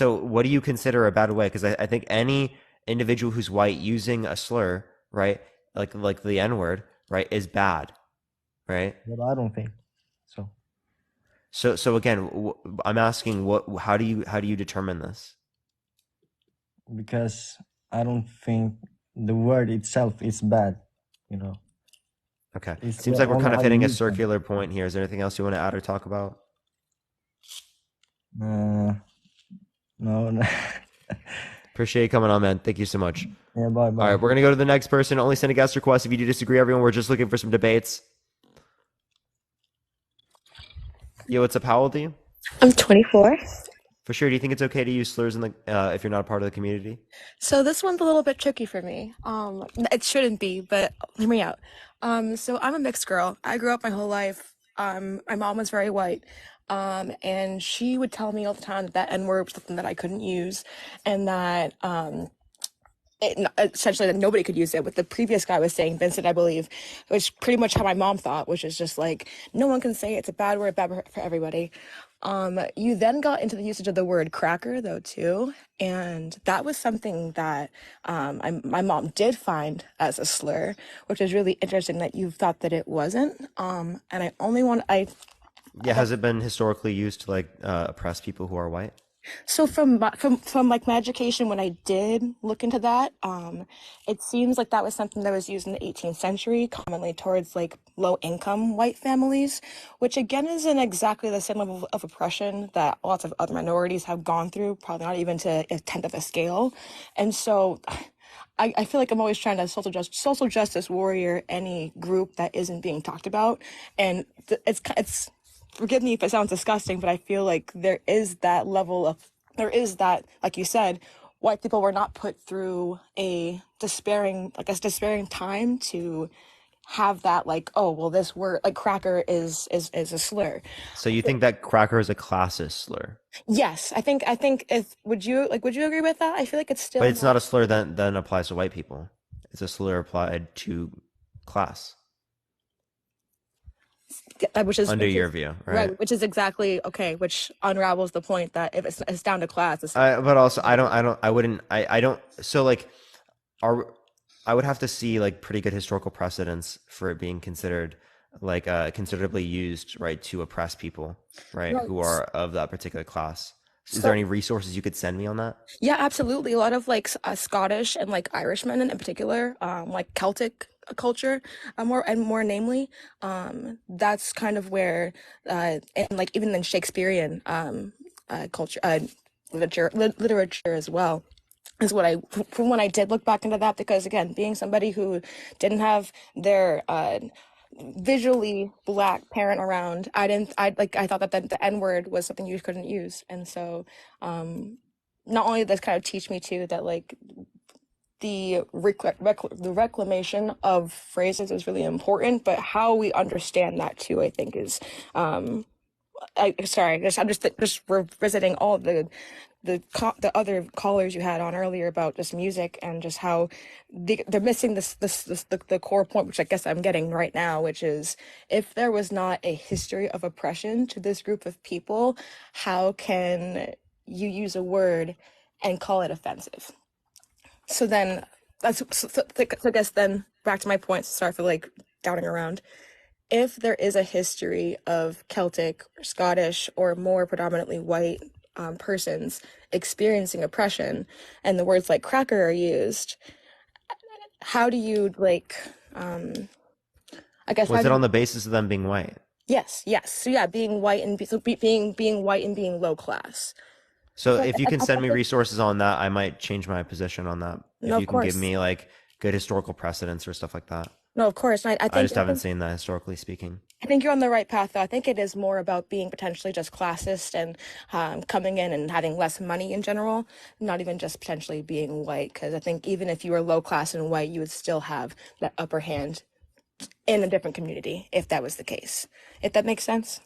So what do you consider a bad way? Because I think any individual who's white using a slur, right, like the N word, right, is bad, right? But I don't think so, So again, I'm asking, how do you determine this? because I don't think the word itself is bad. You know, Okay, it's seems like we're only kind of how you hitting a use them. circular point here. Is there anything else you want to add or talk about? Uh, no, no. Appreciate you coming on, man. Thank you so much. Yeah, bye All right, bye. we're gonna go to the next person. Only send a guest request if you do disagree, everyone. We're just looking for some debates. Yo, what's up? How old are you? I'm 24. For sure. Do you think it's okay to use slurs in the if you're not a part of the community? So this one's a little bit tricky for me. It shouldn't be, but hear me out. So I'm a mixed girl. I grew up my whole life. My mom was very white. And she would tell me all the time that that N-word was something that I couldn't use, and that essentially that nobody could use it. What the previous guy was saying, Vincent, I believe, which pretty much how my mom thought, which is just like no one can say it. It's a bad word, bad for everybody. You then got into the usage of the word cracker though too, and that was something that my mom did find as a slur, which is really interesting that you thought that it wasn't. And I only want Yeah, has it been historically used to like oppress people who are white? So from like my education, when I did look into that, it seems like that was something that was used in the 18th century, commonly towards like low income white families, which again isn't exactly the same level of oppression that lots of other minorities have gone through, probably not even to a tenth of a scale. And so I feel like I'm always trying to social justice warrior any group that isn't being talked about, and it's forgive me if it sounds disgusting, but I feel like there is that, like you said, white people were not put through a despairing time to have that, like, oh, well, this word, like cracker is a slur. So you think that cracker is a classist slur, Yes, I think if, would you agree with that? I feel like it's but still it's not not, a slur that then applies to white people. It's a slur applied to class which is, under your view, right? right, which is exactly, okay, which unravels the point that if it's down to class, it's But also, individual. I wouldn't, I don't. So like, are I would have to see like pretty good historical precedents for it being considered like considerably used, right, to oppress people, right, who Right. are of that particular class. Is there So any resources you could send me on that? yeah, absolutely. A lot of like Scottish and like Irishmen in particular, like Celtic culture, more namely, that's kind of where, and like even in Shakespearean culture, literature as well. Is what I from when I did look back into that, because again, being somebody who didn't have their visually black parent around, I thought that the N word was something you couldn't use, and so not only did this kind of teach me too that like the reclamation of phrases is really important, but how we understand that too, I think is I'm just revisiting all the other callers you had on earlier about just music and just how they're missing the core point, which I guess I'm getting right now, which is if there was not a history of oppression to this group of people, how can you use a word and call it offensive? So then so I guess then back to my point. Sorry for like doubting around. If there is a history of Celtic or Scottish or more predominantly white persons experiencing oppression, and the words like cracker are used, how do you like? Um, I guess how Was do it on you? the basis of them being white? Yes, yes. So yeah, being white and being white and being low class. So So if you can I send me think resources on that, I might change my position on that. no, If of you can give course, me like good historical precedents or stuff like that. no, of course. And I just haven't seen that historically speaking. I think you're on the right path, though. I think it is more about being potentially just classist and coming in and having less money in general, not even just potentially being white. Because I think even if you were low class and white, you would still have that upper hand in a different community if that was the case. If that makes sense.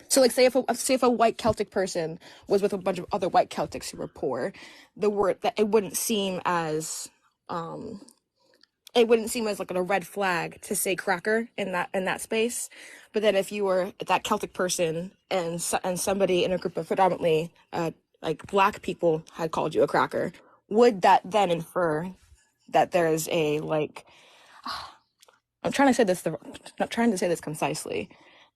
So, like, say if a white Celtic person was with a bunch of other white Celtics who were poor, the word that it wouldn't seem as like a red flag to say cracker in that space. But then if you were that Celtic person and somebody in a group of predominantly like black people had called you a cracker, would that then infer that there is a like I'm trying to say this not trying to say this concisely.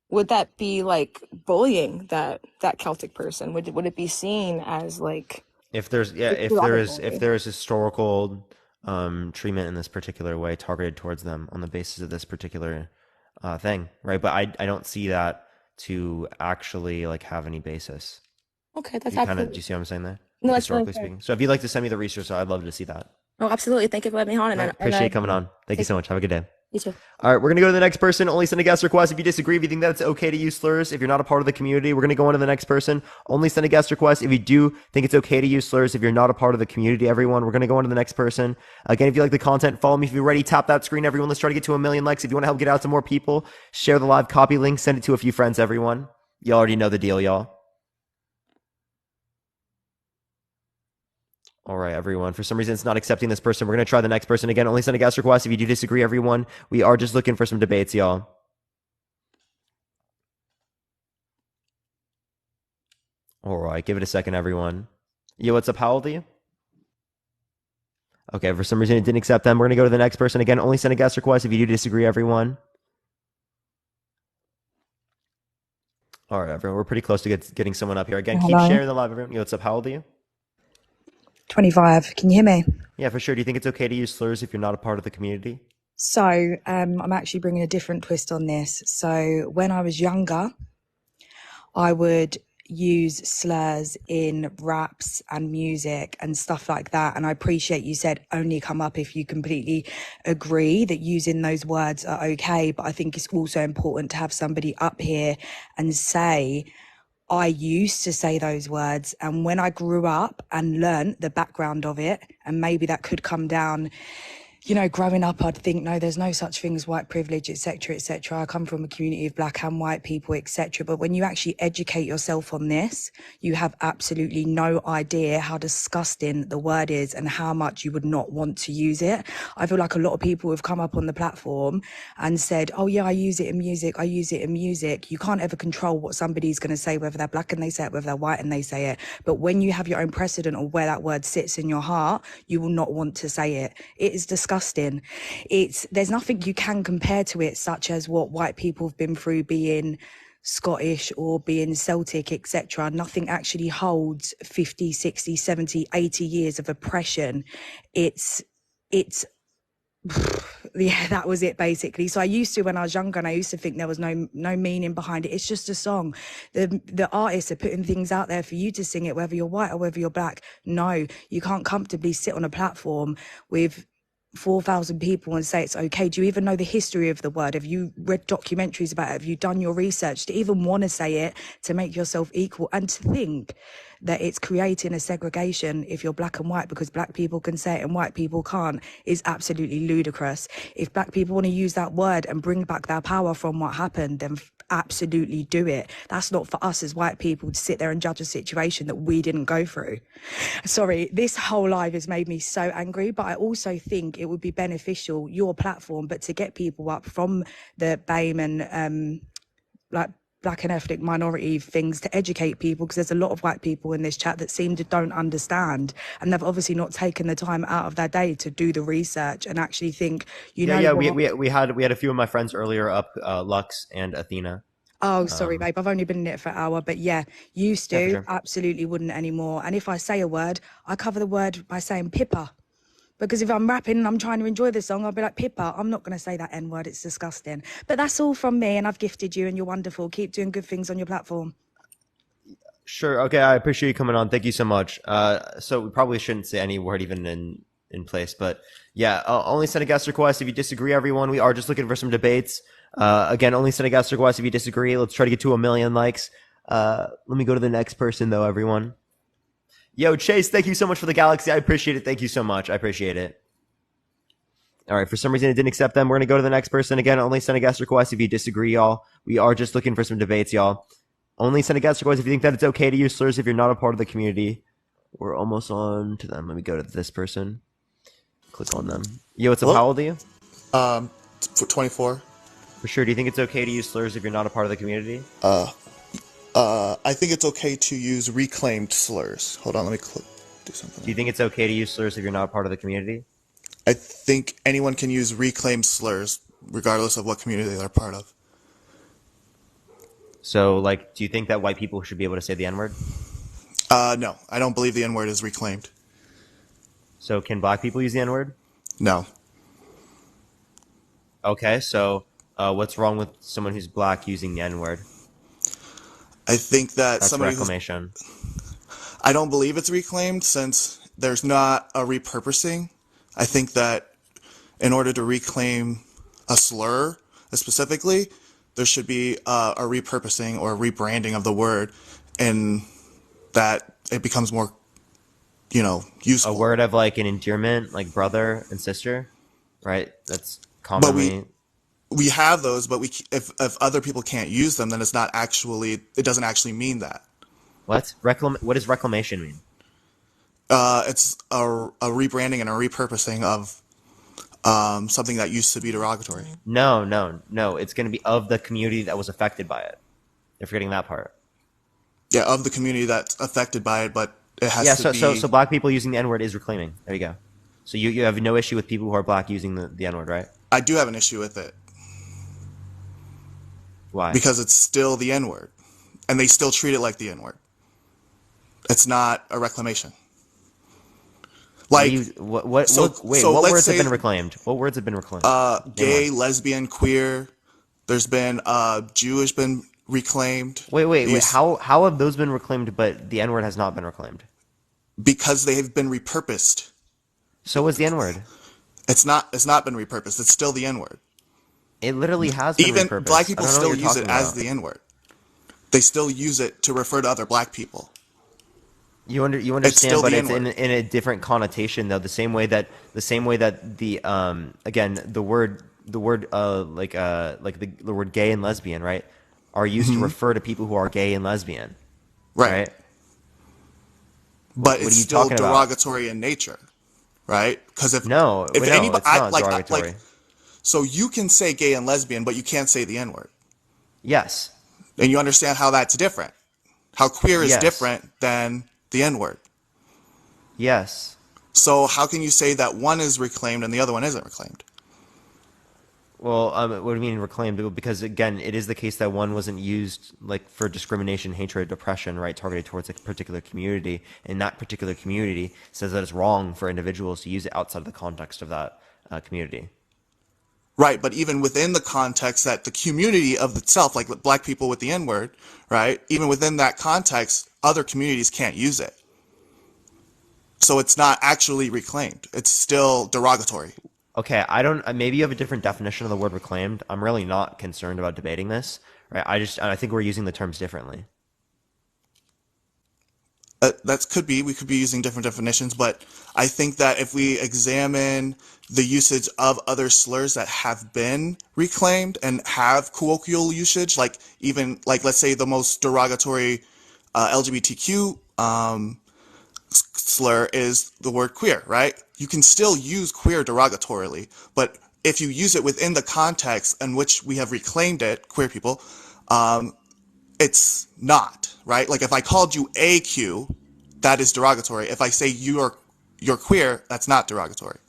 Would that be like bullying that Celtic person? Would it be seen as like If there's if derogatory? there is historical treatment in this particular way targeted towards them on the basis of this particular thing, right? But I don't see that to actually like have any basis. Okay, Do that's you kind of do absolutely you see what I'm saying there? no, Like that's really historically fair. speaking. So if you'd like to send me the research, I'd love to see that. Oh, absolutely. Thank you for letting me on, All right, and appreciate you coming on. Thank you thank so you. much. Have a good day. You too. All right, we're going to go to the next person. Only send a guest request if you disagree. If you think that it's okay to use slurs, if you're not a part of the community, we're going to go on to the next person. Only send a guest request if you do think it's okay to use slurs. If you're not a part of the community, everyone, we're going to go on to the next person. Again, if you like the content, follow me. If you're ready, tap that screen, everyone. Let's try to get to 1 million likes. If you want to help get out to more people, share the live copy link, send it to a few friends, everyone. You already know the deal, y'all. All right, everyone. For some reason, it's not accepting this person. We're going to try the next person again. Only send a guest request if you do disagree, everyone. We are just looking for some debates, y'all. All right, give it a second, everyone. Yo, what's up? How old are you? Okay, for some reason, it didn't accept them. We're going to go to the next person again. Only send a guest request if you do disagree, everyone. All right, everyone. We're pretty close to getting someone up here. Again, keep Hello. sharing the live, everyone. Yo, what's up? How old are you? 25. Can you hear me? Yeah, for sure. Do you think it's okay to use slurs if you're not a part of the community? So, I'm actually bringing a different twist on this. So, when I was younger, I would use slurs in raps and music and stuff like that. And I appreciate you said only come up if you completely agree that using those words are okay. But I think it's also important to have somebody up here and say, I used to say those words, and when I grew up and learned the background of it, and maybe that could come down, you know, growing up, I'd think, no, there's no such thing as white privilege, etc., etc. I come from a community of black and white people, etc. But when you actually educate yourself on this, you have absolutely no idea how disgusting the word is and how much you would not want to use it. I feel like a lot of people have come up on the platform and said, oh yeah, I use it in music, I use it in music. You can't ever control what somebody's going to say, whether they're black and they say it, whether they're white and they say it. But when you have your own precedent of where that word sits in your heart, you will not want to say it. It is disgusting. There's nothing you can compare to it, such as what white people have been through being Scottish or being Celtic, etc. Nothing actually holds 50, 60, 70, 80 years of oppression. It's yeah, that was it basically. So I used to, when I was younger, and I used to think there was no meaning behind it. It's just a song. The artists are putting things out there for you to sing it, whether you're white or whether you're black. No, you can't comfortably sit on a platform with 4,000 people and say it's okay. Do you even know the history of the word? Have you read documentaries about it? Have you done your research to even want to say it, to make yourself equal, and to think that it's creating a segregation if you're black and white because black people can say it and white people can't is absolutely ludicrous. If black people want to use that word and bring back their power from what happened, then absolutely do it. That's not for us as white people to sit there and judge a situation that we didn't go through. Sorry, this whole live has made me so angry, but I also think it would be beneficial, your platform, but to get people up from the BAME and like black and ethnic minority things to educate people, because there's a lot of white people in this chat that seem to don't understand, and they've obviously not taken the time out of their day to do the research and actually think, you Yeah, know yeah. what? We had a few of my friends earlier up, Lux and Athena. Oh, sorry, babe. I've only been in it for an hour, but yeah, used Yeah, for to, sure. absolutely wouldn't anymore. And if I say a word, I cover the word by saying pippa. Because if I'm rapping and I'm trying to enjoy the song, I'll be like, pippa, I'm not going to say that N word. It's disgusting. But that's all from me, and I've gifted you, and you're wonderful. Keep doing good things on your platform. Sure. Okay. I appreciate you coming on. Thank you so much. So we probably shouldn't say any word even in place, but yeah, only send a guest request if you disagree, everyone. We are just looking for some debates. Again, only send a guest request if you disagree. Let's try to get to 1 million likes. Let me go to the next person though, everyone. Yo, Chase, thank you so much for the galaxy. I appreciate it. Thank you so much. I appreciate it. All right. For some reason, it didn't accept them. We're going to go to the next person. Again, only send a guest request if you disagree, y'all. We are just looking for some debates, y'all. Only send a guest request if you think that it's okay to use slurs if you're not a part of the community. We're almost on to them. Let me go to this person. Click on them. Yo, what's up? Hello? How old are you? 24. For sure. Do you think it's okay to use slurs if you're not a part of the community? I think it's okay to use reclaimed slurs. Hold on, let me do something. Do you think it's okay to use slurs if you're not part of the community? I think anyone can use reclaimed slurs, regardless of what community they're part of. So, like, do you think that white people should be able to say the N-word? No, I don't believe the N-word is reclaimed. So, can black people use the N-word? No. Okay, so what's wrong with someone who's black using the N-word? I think that That's somebody who's... reclamation. I don't believe it's reclaimed since there's not a repurposing. I think that in order to reclaim a slur specifically, there should be a repurposing or a rebranding of the word, and that it becomes more, useful. A word of like an endearment, like brother and sister, right? That's But commonly. we have those, but if other people can't use them, then it doesn't actually mean that. What does reclamation mean? It's a rebranding and a repurposing of something that used to be derogatory. No. It's going to be of the community that was affected by it. You're forgetting that part. Yeah, of the community that's affected by it, but it has Yeah, to be... so black people using the N-word is reclaiming. There you go. So you have no issue with people who are black using the N-word, right? I do have an issue with it. Why? Because it's still the N-word. And they still treat it like the N-word. It's not a reclamation. Like, what let's words say, have been reclaimed? What words have been reclaimed? gay, lesbian, queer. There's been Jewish been reclaimed. Wait. How have those been reclaimed, but the N-word has not been reclaimed? Because they have been repurposed. So was the N-word. It's not been repurposed. It's still the N-word. It literally has been Even repurposed. black people I don't know what still you're use it talking as about. the N-word. They still use it to refer to other black people. You understand, still but the it's N-word. in a different connotation though. The same way that the again the word the word gay and lesbian, right, are used to refer to people who are gay and lesbian, Right. right? But What it's are you still talking about? derogatory in nature, right? Because if No, anybody, it's not derogatory. so you can say gay and lesbian, but you can't say the N-word, Yes, and you understand how that's different. How queer is yes, different than the N-word. yes. So how can you say that one is reclaimed and the other one isn't reclaimed? Well, what do you mean reclaimed? Because again, it is the case that one wasn't used like for discrimination, hatred, oppression, right, targeted towards a particular community, and that particular community says that it's wrong for individuals to use it outside of the context of that community. Right, but even within the context that the community of itself, like black people with the N-word, right? Even within that context, other communities can't use it. So it's not actually reclaimed. It's still derogatory. Okay, I don't. Maybe you have a different definition of the word reclaimed. I'm really not concerned about debating this, right? I think we're using the terms differently. We could be using different definitions, but I think that if we examine the usage of other slurs that have been reclaimed and have colloquial usage, like even like let's say the most derogatory LGBTQ slur is the word queer, right? You can still use queer derogatorily, but if you use it within the context in which we have reclaimed it, queer people, it's not, right? Like if I called you AQ, that is derogatory. If I say you're queer, that's not derogatory.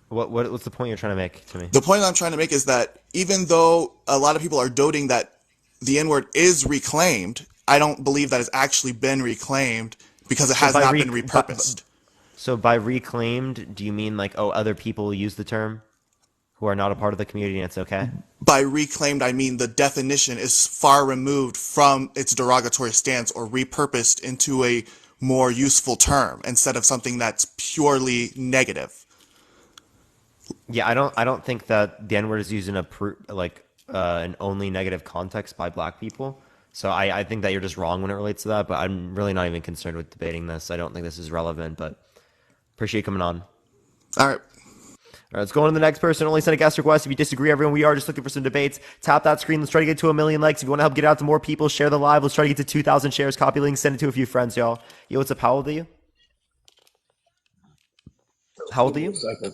What's the point you're trying to make to me? The point I'm trying to make is that even though a lot of people are doting that the N-word is reclaimed, I don't believe that it's actually been reclaimed because it So has by not been rec repurposed. so by reclaimed, do you mean like other people use the term who are not a part of the community and it's okay? By reclaimed, I mean the definition is far removed from its derogatory stance or repurposed into a more useful term instead of something that's purely negative. Yeah, I don't think that the N-word is used in an only negative context by black people. So I think that you're just wrong when it relates to that, but I'm really not even concerned with debating this. I don't think this is relevant, but appreciate you coming on. All right. All right, let's go on to the next person. Only send a guest request. If you disagree, everyone, we are just looking for some debates. Tap that screen. Let's try to get to 1 million likes. If you want to help get it out to more people, share the live. Let's try to get to 2,000 shares. Copy link, send it to a few friends, y'all. Yo, what's up? How old are you? How old are you? Second.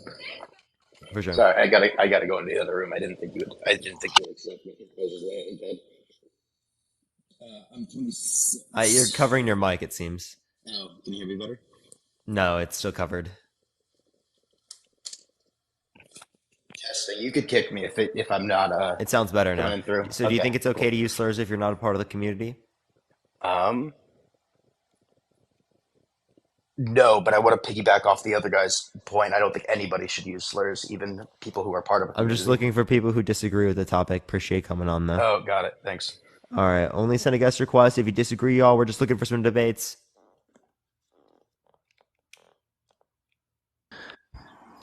For sure. Sorry, I gotta go into the other room. I didn't think you would accept me. I was just laying in bed. I'm 26. You're covering your mic, it seems. Oh, can you hear me better? No, it's still covered. Testing. You could kick me if I'm not It sounds better now. coming through. So do you Okay, think it's okay cool. to use slurs if you're not a part of the community? Um, no, but I want to piggyback off the other guy's point. I don't think anybody should use slurs, even people who are part of a I'm just community. looking for people who disagree with the topic. Appreciate coming on though. Oh, got it. Thanks. All right, only send a guest request if you disagree, y'all. We're just looking for some debates.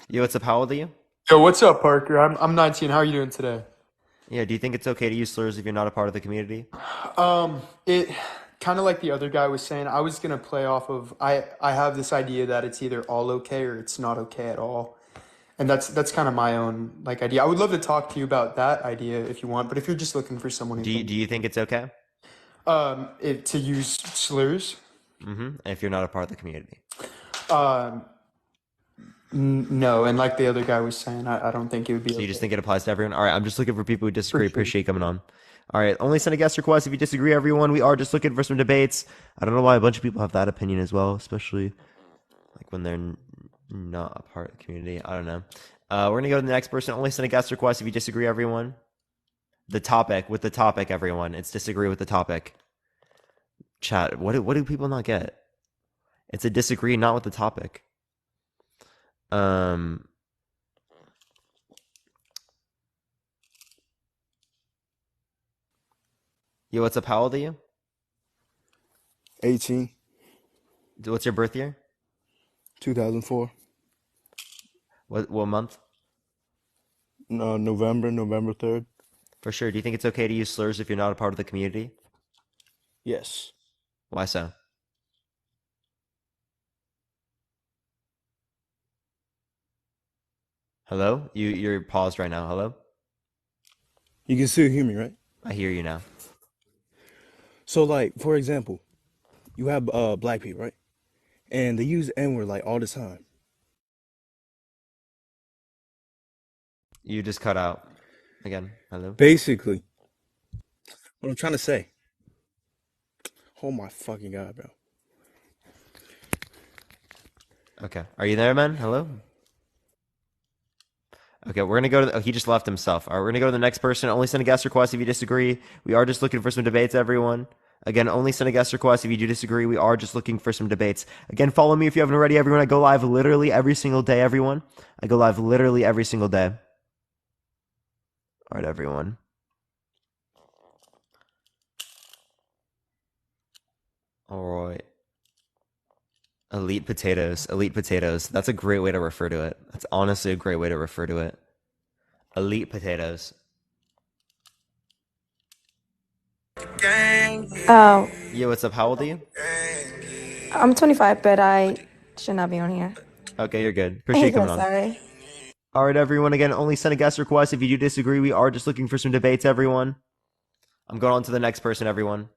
Yo, what's up? How old are you? Yo, what's up, Parker? I'm 19. How are you doing today? Yeah, do you think it's okay to use slurs if you're not a part of the community? It kind of like the other guy was saying. I was gonna play off of I have this idea that it's either all okay or it's not okay at all, and that's kind of my own like idea. I would love to talk to you about that idea if you want, but if you're just looking for someone who Do you think it's okay? to use slurs, If you're not a part of the community. um, no, and like the other guy was saying, I don't think it would be So you just okay think it applies to everyone? All right, I'm just looking for people who for disagree. sure. Appreciate you coming on. All right, only send a guest request if you disagree, everyone. We are just looking for some debates. I don't know why a bunch of people have that opinion as well, especially like when they're not a part of the community. I don't know. We're gonna go to the next person. Only send a guest request if you disagree, everyone. The topic, everyone. It's disagree with the topic. Chat. What do people not get? It's a disagree, not with the topic. Um. Yo, what's up? How old are you? 18, What's your birth year? 2004. What month? November 3rd. For sure. Do you think it's okay to use slurs if you're not a part of the community? Yes. Why so? Hello? You're paused right now. Hello? You can still hear me, right? I hear you now. So, like, for example, you have black people, right? And they use the N-word like all the time. You just cut out again. Hello? Basically, what I'm trying to say. Oh my fucking God, bro. Okay. Are you there, man? Hello? Okay, we're gonna go to. He just left himself. All right, we're gonna go to the next person. Only send a guest request if you disagree. We are just looking for some debates, everyone. Again, only send a guest request if you do disagree. We are just looking for some debates. Again, follow me if you haven't already, everyone. I go live literally every single day, everyone. I go live literally every single day. All right, everyone. All right. Elite potatoes. Elite potatoes. That's a great way to refer to it. That's honestly a great way to refer to it. Elite potatoes. Oh, Yo, what's up? How old are you? I'm 25, but I should not be on here. Okay, you're good. Appreciate you coming on. Sorry. All right, everyone. Again, only send a guest request if you do disagree. We are just looking for some debates, everyone. I'm going on to the next person, everyone.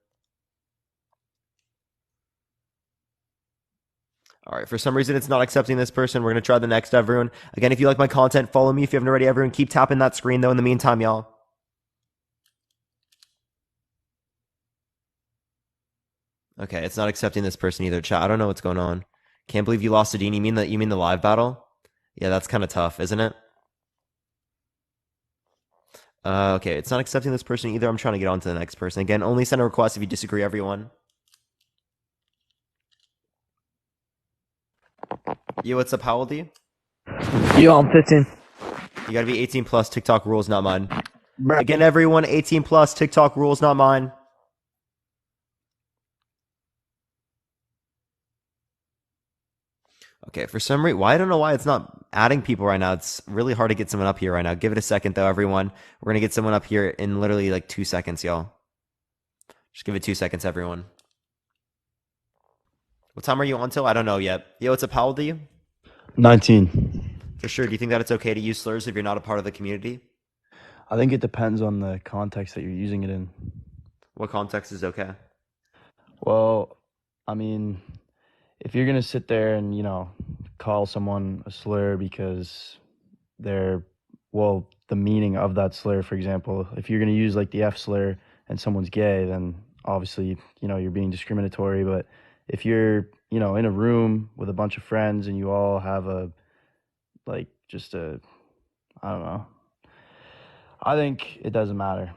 All right, for some reason, it's not accepting this person. We're going to try the next, everyone. Again, if you like my content, follow me if you haven't already, everyone. Keep tapping that screen, though, in the meantime, y'all. Okay, it's not accepting this person either, chat. I don't know what's going on. Can't believe you lost to Dean. You mean the live battle? Yeah, that's kind of tough, isn't it? Okay, it's not accepting this person either. I'm trying to get on to the next person. Again, only send a request if you disagree, everyone. Yo, what's up? How old are you? Yo, I'm 15. You gotta be 18 plus. TikTok rules, not mine. Bruh. Again, everyone, 18 plus. TikTok rules, not mine. Okay, for some reason, I don't know why it's not adding people right now. It's really hard to get someone up here right now. Give it a second, though, everyone. We're gonna get someone up here in literally like 2 seconds, y'all. Just give it 2 seconds, everyone. What time are you on till? I don't know yet. Yo, what's up? How old are you? 19. For sure. Do you think that it's okay to use slurs if you're not a part of the community? I think it depends on the context that you're using it in. What context is okay? Well, I mean, if you're going to sit there and, call someone a slur because the meaning of that slur, for example, if you're going to use like the F slur and someone's gay, then obviously, you're being discriminatory. But if you're, in a room with a bunch of friends and you all have I don't know. I think it doesn't matter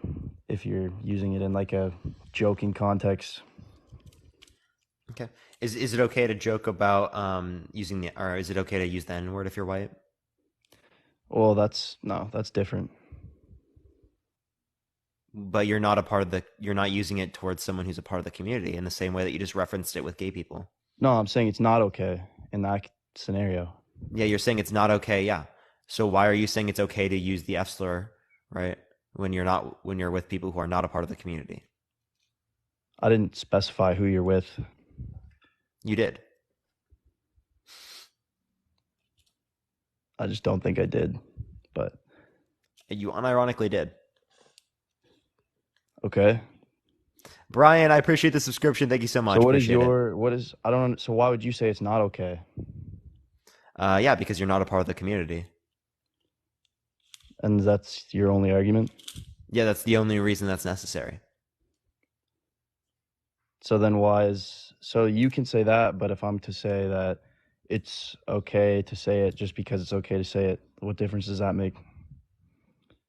if you're using it in like a joking context. Okay. Is it okay to joke about or is it okay to use the N word if you're white? Well, that's different. But you're not using it towards someone who's a part of the community in the same way that you just referenced it with gay people. No, I'm saying it's not okay in that scenario. Yeah, you're saying it's not okay. Yeah. So why are you saying it's okay to use the F slur, right? When you're with people who are not a part of the community? I didn't specify who you're with. You did. I just don't think I did, but You unironically did. Okay. Brian, I appreciate the subscription. Thank you so much. So so why would you say it's not okay? Yeah, because you're not a part of the community. And that's your only argument? Yeah, that's the only reason that's necessary. So then so you can say that, but if I'm to say that it's okay to say it just because it's okay to say it, what difference does that make?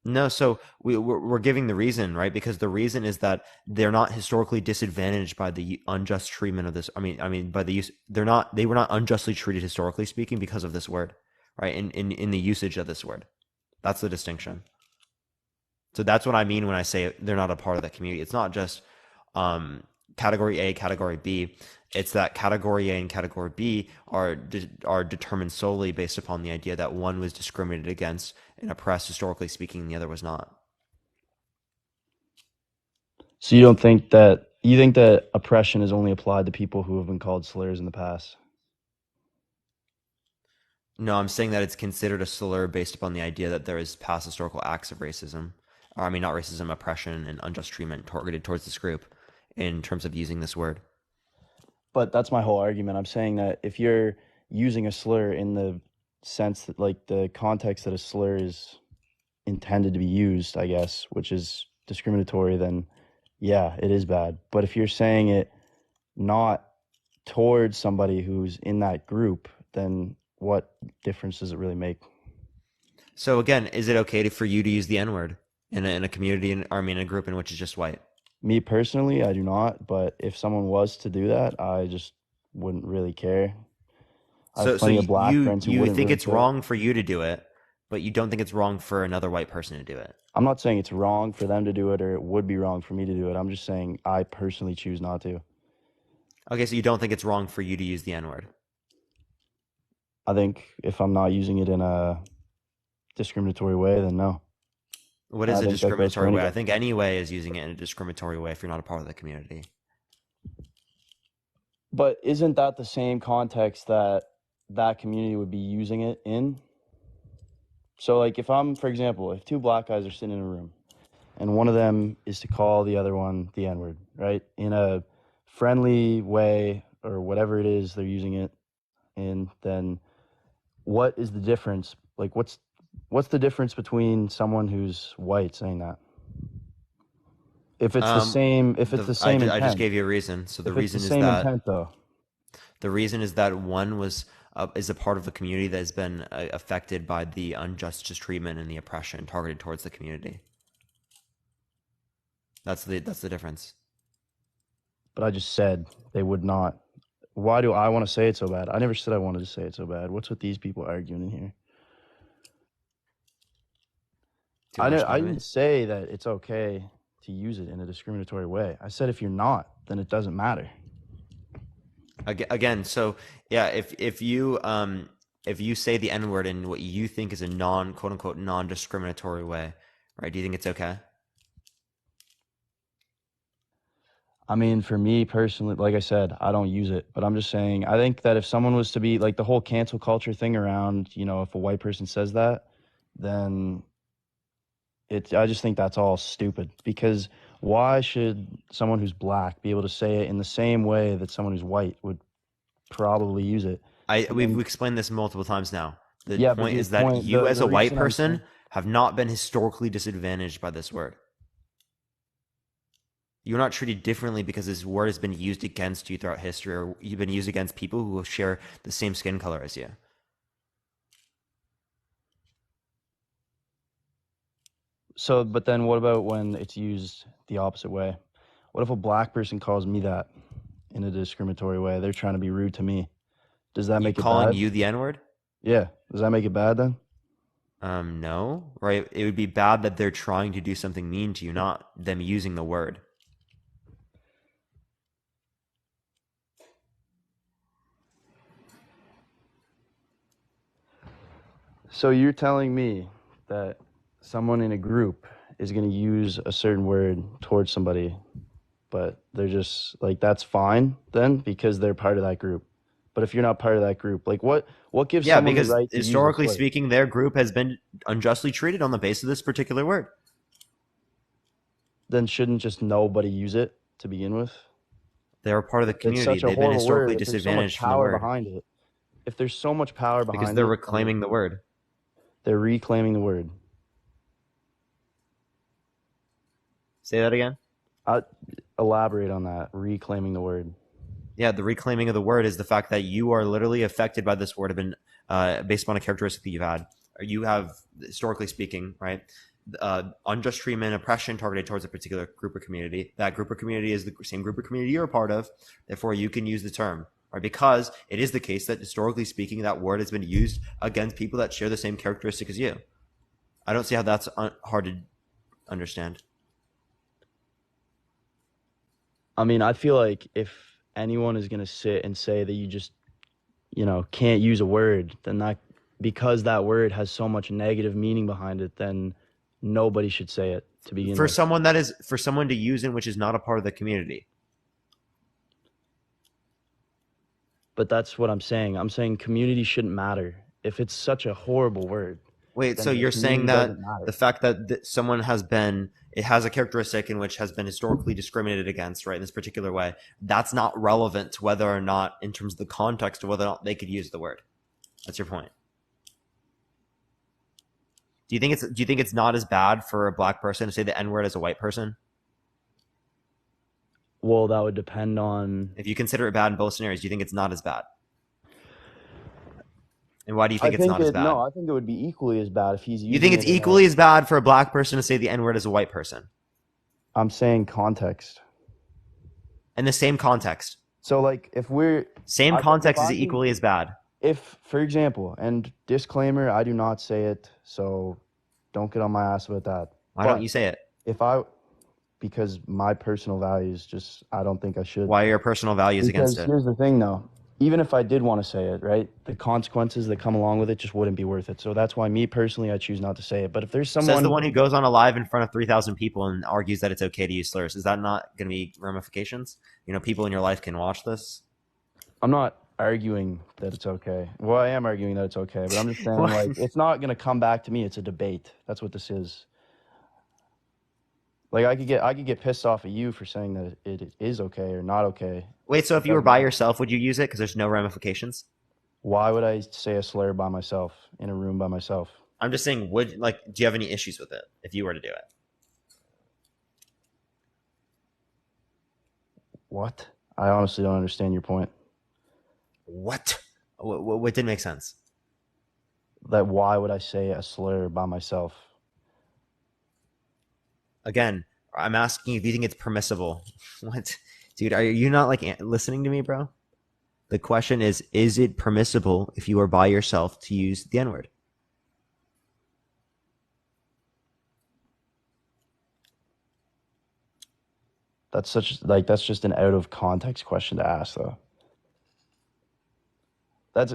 No, so we're giving the reason, right? Because the reason is that they're not historically disadvantaged by the unjust treatment of this. By the use, they were not unjustly treated historically speaking because of this word, right? In the usage of this word. That's the distinction. So that's what I mean when I say they're not a part of the community. It's not just category A, category B. It's that category A and category B are determined solely based upon the idea that one was discriminated against and oppressed historically speaking, and the other was not. So you think that oppression is only applied to people who have been called slurs in the past? No, I'm saying that it's considered a slur based upon the idea that there is past historical acts of racism. Or, not racism, oppression, and unjust treatment targeted towards this group in terms of using this word. But that's my whole argument. I'm saying that if you're using a slur in the sense that, like, the context that a slur is intended to be used, I guess, which is discriminatory, then yeah, it is bad. But if you're saying it not towards somebody who's in that group, then what difference does it really make? So again, is it okay for you to use the N-word in a community, in a group in which is just white? Me personally, I do not. But if someone was to do that, I just wouldn't really care. I have plenty of black friends who you wouldn't think really it's care. wrong for you to do it, but you don't think it's wrong for another white person to do it. I'm not saying it's wrong for them to do it or it would be wrong for me to do it. I'm just saying I personally choose not to. Okay, so you don't think it's wrong for you to use the N-word? I think if I'm not using it in a discriminatory way, then no. What is a discriminatory way? I think any way is using it in a discriminatory way if you're not a part of the community. But isn't that the same context that community would be using it in? So, like, for example, if two black guys are sitting in a room and one of them is to call the other one the N-word, right? In a friendly way or whatever it is they're using it in, then what is the difference? Like, what's the difference between someone who's white saying that? If it's the same, intent. I just gave you a reason. So the reason is that intent, though. The reason is that one is a part of the community that has been affected by the unjust treatment and the oppression targeted towards the community. That's the difference. But I just said they would not. Why do I want to say it so bad? I never said I wanted to say it so bad. What's with these people arguing in here? I didn't say that it's okay to use it in a discriminatory way. I said if you're not, then it doesn't matter. Again, so yeah, if you say the N-word in what you think is a quote unquote non-discriminatory way, right? Do you think it's okay? I mean, for me personally, like I said, I don't use it, but I'm just saying, I think that if someone was to be like the whole cancel culture thing around, if a white person says that, then I just think that's all stupid, because why should someone who's black be able to say it in the same way that someone who's white would probably use it? We've explained this multiple times now. The point is that you as a white person have not been historically disadvantaged by this word. You're not treated differently because this word has been used against you throughout history, or you've been used against people who share the same skin color as you. So, but then what about when it's used the opposite way? What if a black person calls me that in a discriminatory way? They're trying to be rude to me. Does that You make it calling bad? you the N-word? Yeah. Does that make it bad then? No, right? It would be bad that they're trying to do something mean to you, not them using the word. So you're telling me that someone in a group is going to use a certain word towards somebody, but they're just like, that's fine then because they're part of that group. But if you're not part of that group, like what gives Yeah, someone the because right to use a historically slur? speaking, their group has been unjustly treated on the basis of this particular word. Then shouldn't just nobody use it to begin with? They're a part of the If it's community. such a They've been horrible historically word, if there's so much disadvantaged from the power word behind it, if there's so much power because behind they're it, reclaiming the word. they're reclaiming the word. Say that again. Elaborate on that. Reclaiming the word. Yeah, the reclaiming of the word is the fact that you are literally affected by this word, have been based upon a characteristic that you've had. Or you have, historically speaking, right, unjust treatment, oppression targeted towards a particular group or community. That group or community is the same group or community you're a part of. Therefore, you can use the term, right? Because it is the case that historically speaking, that word has been used against people that share the same characteristic as you. I don't see how that's hard to understand. I mean, I feel like if anyone is going to sit and say that you just, can't use a word, then that, because that word has so much negative meaning behind it, then nobody should say it to begin For with. someone to use in which is not a part of the community. But that's what I'm saying. I'm saying community shouldn't matter. If it's such a horrible word, Wait, then so the you're saying community that doesn't matter. the fact that someone it has a characteristic in which has been historically discriminated against, right, in this particular way, that's not relevant to whether or not, in terms of the context, of whether or not they could use the word. That's your point. Do you think it's not as bad for a black person to say the N-word as a white person? Well, that would depend on. If you consider it bad in both scenarios, do you think it's not as bad? And why do you think it's not as bad? No, I think it would be equally as bad if he's using it. You think it's equally as bad for a black person to say the N-word as a white person? I'm saying context. In the same context. So, like, if we're... Same context is equally as bad. If, for example, and disclaimer, I do not say it, so don't get on my ass about that. Why don't you say it? Because my personal values I don't think I should. Why are your personal values against it? Here's the thing, though. Even if I did want to say it, right, the consequences that come along with it just wouldn't be worth it. So that's why me personally, I choose not to say it. But if there's someone... Says the one who goes on a live in front of 3,000 people and argues that it's okay to use slurs. Is that not going to be ramifications? People in your life can watch this? I'm not arguing that it's okay. Well, I am arguing that it's okay, but I'm just saying, like, it's not going to come back to me. It's a debate. That's what this is. Like, I could get pissed off at you for saying that it is okay or not okay. Wait, so if you were by yourself, would you use it because there's no ramifications? Why would I say a slur by myself in a room by myself? I'm just saying, do you have any issues with it if you were to do it? What? I honestly don't understand your point. What didn't make sense? That why would I say a slur by myself? Again, I'm asking you if you think it's permissible. What? Dude, are you not listening to me, bro? The question is it permissible if you are by yourself to use the N-word? That's just an out of context question to ask, though. That's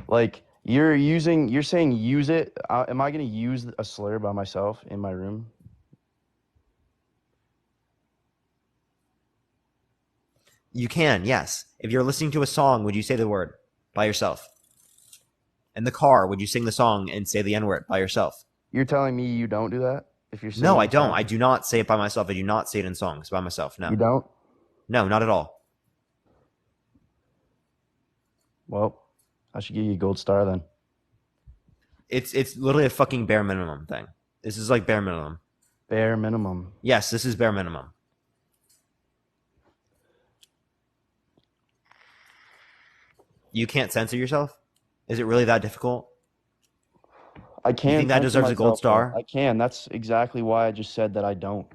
like you're saying use it. Am I going to use a slur by myself in my room? You can, yes. If you're listening to a song, would you say the word by yourself? In the car, would you sing the song and say the N-word by yourself? You're telling me you don't do that? If you're No, I don't. I do not say it by myself. I do not say it in songs by myself. No. You don't? No, not at all. Well, I should give you a gold star then. It's literally a fucking bare minimum thing. This is like bare minimum. Bare minimum. Yes, this is bare minimum. You can't censor yourself? Is it really that difficult? I You can think that censor deserves a gold myself, though. star? I can. That's exactly why I just said that I don't.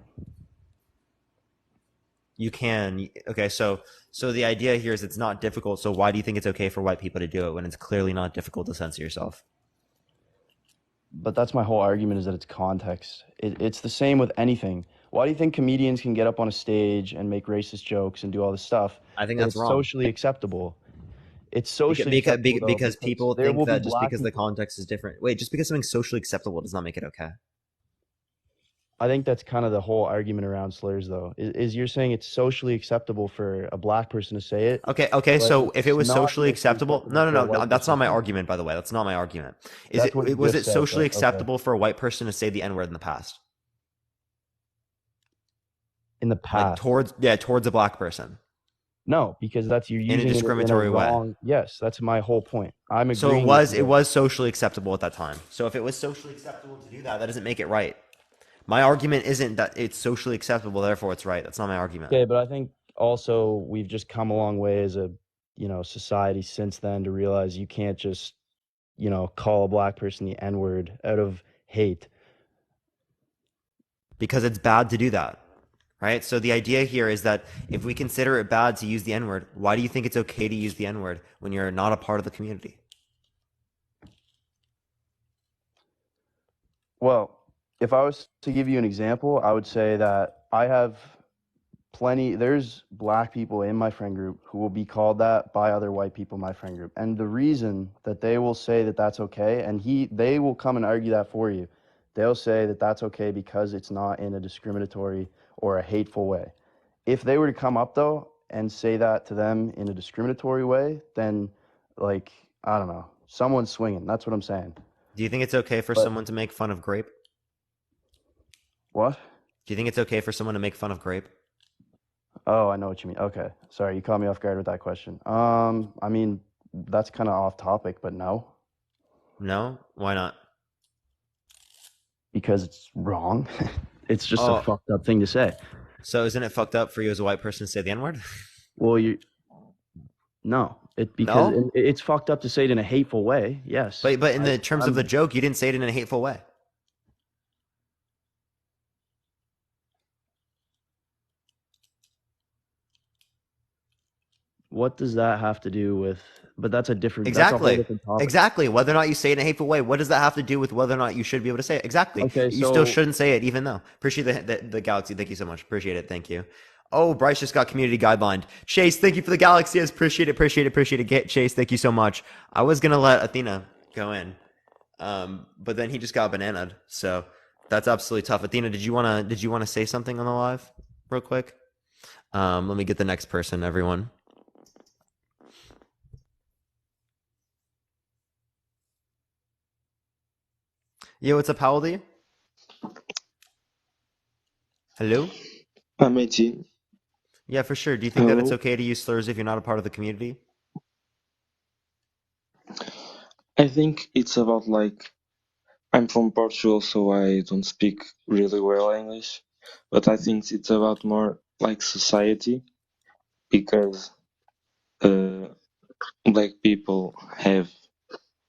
You can. Okay, so the idea here is it's not difficult. So why do you think it's okay for white people to do it when it's clearly not difficult to censor yourself? But that's my whole argument, is that it's context. It's the same with anything. Why do you think comedians can get up on a stage and make racist jokes and do all this stuff, I think but that's it's wrong. socially acceptable? It's Because, socially because, acceptable, though, because because people there think will be that just black because the people. context is different. Wait, just because something's socially acceptable does not make it okay. I think that's kind of the whole argument around slurs, though, is you're saying it's socially acceptable for a black person to say it, Okay. but So if it it's was not socially socially acceptable, acceptable no, for a no, no, white that's person not to my say it. argument. By the way, that's not my argument. Is That's it what you was just it said, socially but okay. acceptable for a white person to say the N word in the past, In the like past. towards a black person No, because that's you're in a using it in a discriminatory way? wrong. Yes, that's my whole point. I'm So agreeing with you it there. was socially acceptable at that time. So if it was socially acceptable to do that, that doesn't make it right. My argument isn't that it's socially acceptable, therefore it's right. That's not my argument. Okay, but I think also we've just come a long way as a, society since then to realize you can't just, call a black person the N-word out of hate. Because it's bad to do that, right? So the idea here is that if we consider it bad to use the N word, why do you think it's okay to use the N word when you're not a part of the community? Well, if I was to give you an example, I would say that there's black people in my friend group who will be called that by other white people in my friend group. And the reason that they will say that that's okay, and they will come and argue that for you. They'll say that that's okay because it's not in a discriminatory or a hateful way. If they were to come up though and say that to them in a discriminatory way, then like, I don't know, someone's swinging. That's what I'm saying. Do you think it's okay for But someone to make fun of grape? what? Do you think it's okay for someone to make fun of grape? Oh, I know what you mean. Okay. Sorry, you caught me off guard with that question. I mean, that's kind of off topic, but no, No? Why not? because it's wrong. It's just a Oh, fucked up thing to say. so isn't it fucked up for you as a white person to say the N word? Well, no, because No? it's fucked up to say it in a hateful way. Yes. But in the terms of the I'm joke, you didn't say it in a hateful way. What does that have to do with? But that's a whole Exactly. different topic. Exactly. Whether or not you say it in a hateful way, what does that have to do with whether or not you should be able to say it? Exactly. Okay, You still so shouldn't say it, even though. Appreciate the galaxy. Thank you so much. Appreciate it. Thank you. Oh, Bryce just got community guidelined. Chase, thank you for the galaxy. I appreciate it. Appreciate it. Chase, thank you so much. I was gonna let Athena go in, but then he just got bananaed. So that's absolutely tough. Athena, did you wanna say something on the live, real quick? Let me get the next person, everyone. Yo, what's up? How old are you? Hello? I'm 18. Yeah, for sure. Do you think that it's Hello. okay to use slurs if you're not a part of the community? I think it's about like I'm from Portugal, so I don't speak really well English, but I think it's about more like society because uh, black people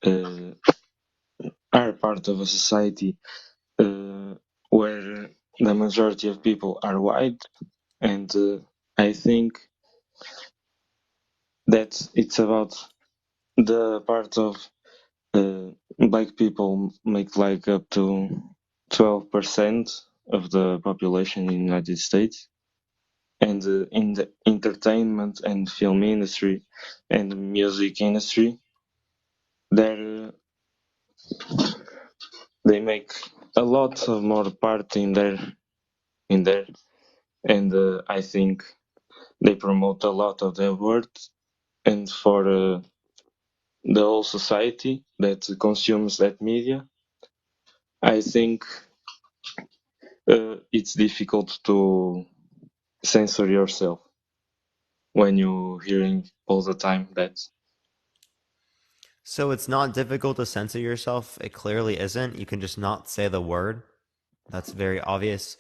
uh, are part of a society uh, where the majority of people are white, and I think that it's about the part of black people make like up to 12% of the population in the United States. And in the entertainment and film industry and music industry, they they make a lot of more part in there, and I think they promote a lot of their words. And for the whole society that consumes that media, I think it's difficult to censor yourself when you're hearing all the time that. So it's not difficult to censor yourself. It clearly isn't. You can just not say the word. That's very obvious.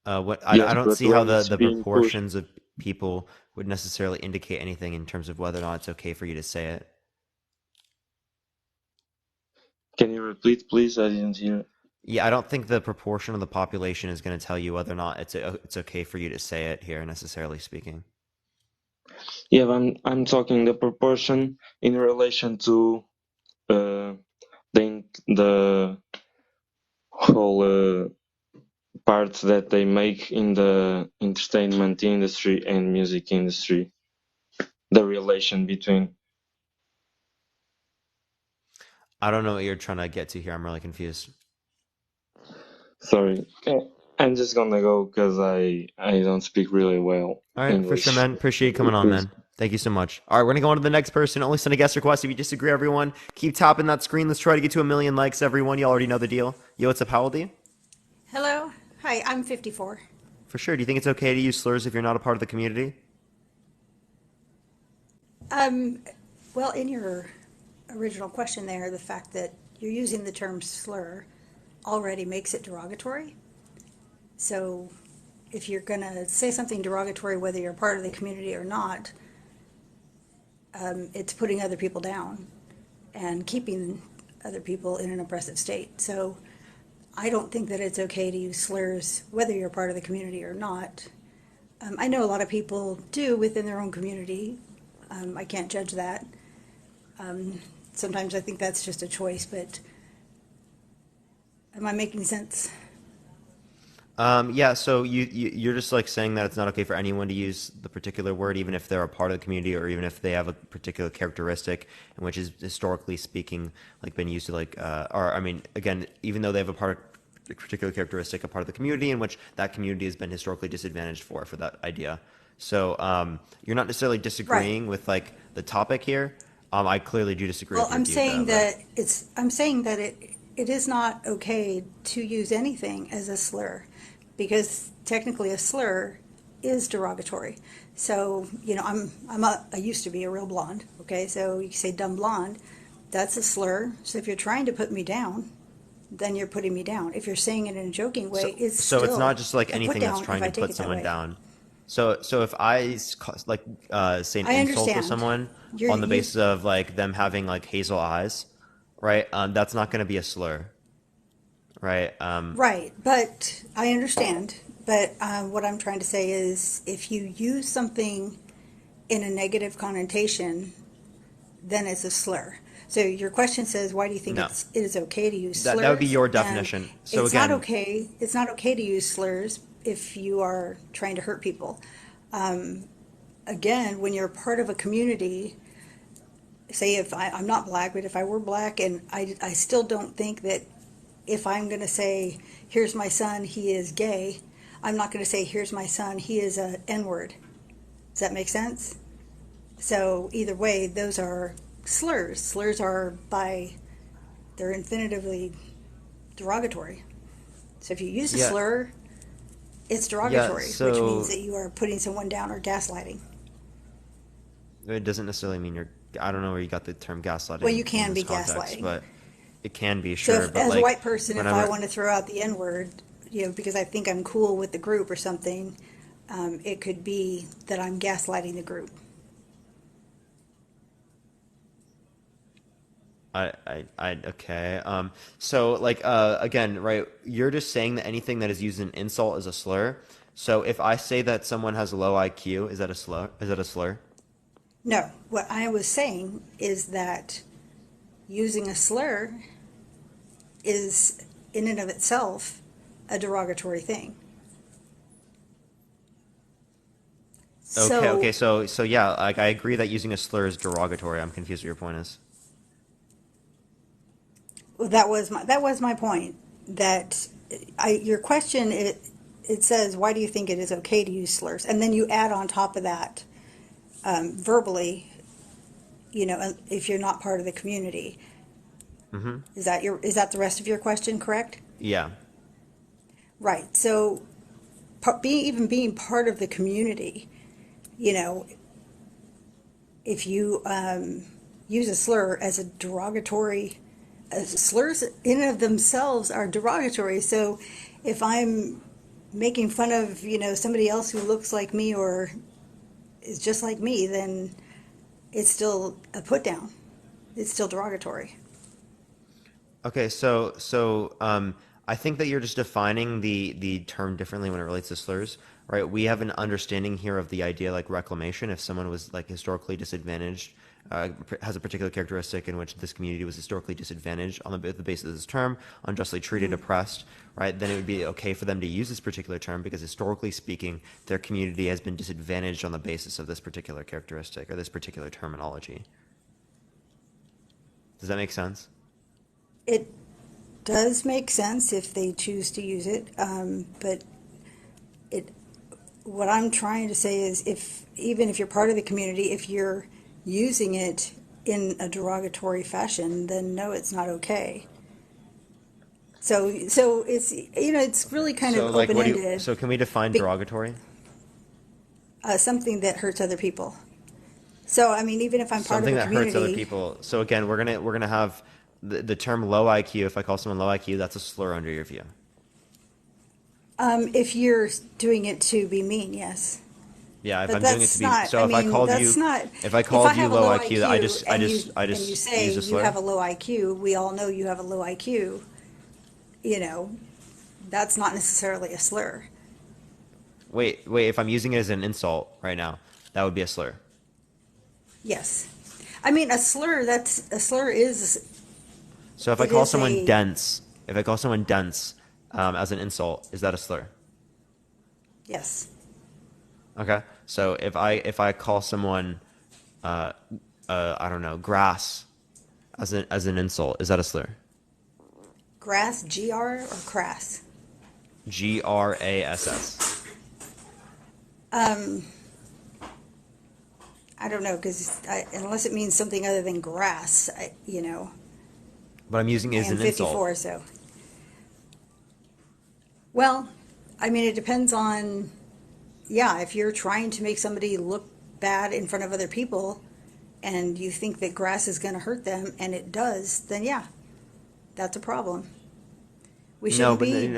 What I Yes, don't but see how when the it's the being pushed, proportions of people would necessarily indicate anything in terms of whether or not it's okay for you to say it. Can you repeat, please? I didn't hear. Yeah, I don't think the proportion of the population is going to tell you whether or not it's okay for you to say it here, necessarily speaking. Yeah, I'm talking the proportion in relation to the whole part that they make in the entertainment industry and music industry. The relation between. I don't know what you're trying to get to here. I'm really confused. Sorry, I'm just gonna go because I don't speak really well All right, for sure, English. man. Appreciate you coming on, Please. man. Thank you so much. All right, we're gonna go on to the next person. Only send a guest request if you disagree, everyone. Keep tapping that screen. Let's try to get to 1 million likes, everyone. You already know the deal. Yo, what's up? How old are you? Hello. Hi, I'm 54. For sure. Do you think it's okay to use slurs if you're not a part of the community? Um, well, in your original question there, the fact that you're using the term slur already makes it derogatory. So if you're going to say something derogatory, whether you're part of the community or not, it's putting other people down and keeping other people in an oppressive state. So I don't think that it's okay to use slurs, whether you're part of the community or not. I know a lot of people do within their own community. I can't judge that. Sometimes I think that's just a choice, but am I making sense? Yeah, so you're just like saying that it's not okay for anyone to use the particular word, even if they're a part of the community or even if they have a particular characteristic, and which is historically speaking like been used to like, or I mean, again, even though they have a particular characteristic, a part of the community in which that community has been historically disadvantaged for that idea. So you're not necessarily Right. disagreeing with like the topic here. I clearly do disagree Well, with your view though, I'm saying that it is not okay to use anything as a slur because technically a slur is derogatory. So, I used to be a real blonde, okay? So you say dumb blonde, that's a slur. So if you're trying to put me down, then you're putting me down. If you're saying it in a joking so way, it's so it's not still just like a put anything that's down if trying I to take put it that someone way. down. So if I like say an I insult to understand. someone You're on the you basis of like them having like hazel eyes, right? That's not going to be a slur, right? Right, but I understand. But what I'm trying to say is if you use something in a negative connotation, then it's a slur. So your question says, why do you think No, it is okay to use that would be slurs? your And definition. So again, it's not okay to use slurs if you are trying to hurt people. Again, when you're part of a community, say if I'm not black, but if I were black, and I still don't think that if I'm going to say, here's my son, he is gay, I'm not going to say, here's my son, he is a N-word. Does that make sense? So either way, those are slurs. Slurs are they're infinitively derogatory. So if you use a yeah, slur, it's yeah. derogatory, which means So that you are putting someone down or gaslighting. it doesn't necessarily mean you're. I don't know where you got the term Well, gaslighting you in can this be context, gaslighting. but it can be So sure. if, But as a like white person, if I whenever want to throw out the N word, because I think I'm cool with the group or something, it could be that I'm gaslighting the group. okay. So like, again, right, you're just saying that anything that is used in insult is a slur. So if I say that someone has a low IQ, is that a slur? Is that a slur? No, what I was saying is that using a slur is, in and of itself, a derogatory thing. Okay, okay. So So yeah, like I agree that using a slur is derogatory. I'm confused what your point is. that was my point. That your question it says, why do you think it is okay to use slurs? And then you add on top of that verbally, if you're not part of the community. Mm-hmm. Is that the rest of your question, correct? Yeah. Right. So being part of the community, you know, if you use a slur as a derogatory, slurs in and of themselves are derogatory. So if I'm making fun of, somebody else who looks like me or is just like me, then it's still a put down. It's still derogatory. Okay, I think that you're just defining the term differently when it relates to slurs, right? We have an understanding here of the idea like reclamation. If someone was like historically disadvantaged, has a particular characteristic in which this community was historically disadvantaged on the basis of this term, unjustly treated, oppressed, right? Then it would be okay for them to use this particular term because historically speaking, their community has been disadvantaged on the basis of this particular characteristic or this particular terminology. Does that make sense? It does make sense if they choose to use it, but it. What I'm trying to say is, if even if you're part of the community, if you're using it in a derogatory fashion, then no, it's not okay. So it's it's really kind of So like open what do you, ended. so can we define derogatory? Something that hurts other people. So I mean, even if I'm part of Something a that hurts other community, people. So again, we're gonna have the term low IQ. If I call someone low IQ, that's a slur under your view. if you're doing it to be mean, yes. Yeah, if But I'm doing it to that's be not, so I if I mean, called that's you not, if I if I called you have a low low IQ, I IQ just I just I and you just say used a you have slur. a low IQ, we all know you have a low IQ, you know, that's not necessarily a slur. Wait, if I'm using it as an insult right now, that would be a slur. Yes. I mean, a slur is, So if I it call is someone a, dense, if I call someone dense as an insult, is that a slur? yes. Okay. So if I call someone I don't know, grass as an insult, is that a slur? Grass, GR or crass? GRASS. Um, I don't know, because unless it means something other than grass, But I'm using it I as am an insult. 54, so. Well, I mean, it depends on, yeah, if you're trying to make somebody look bad in front of other people and you think that grass is going to hurt them and it does, then yeah, that's a problem. We No, shouldn't but be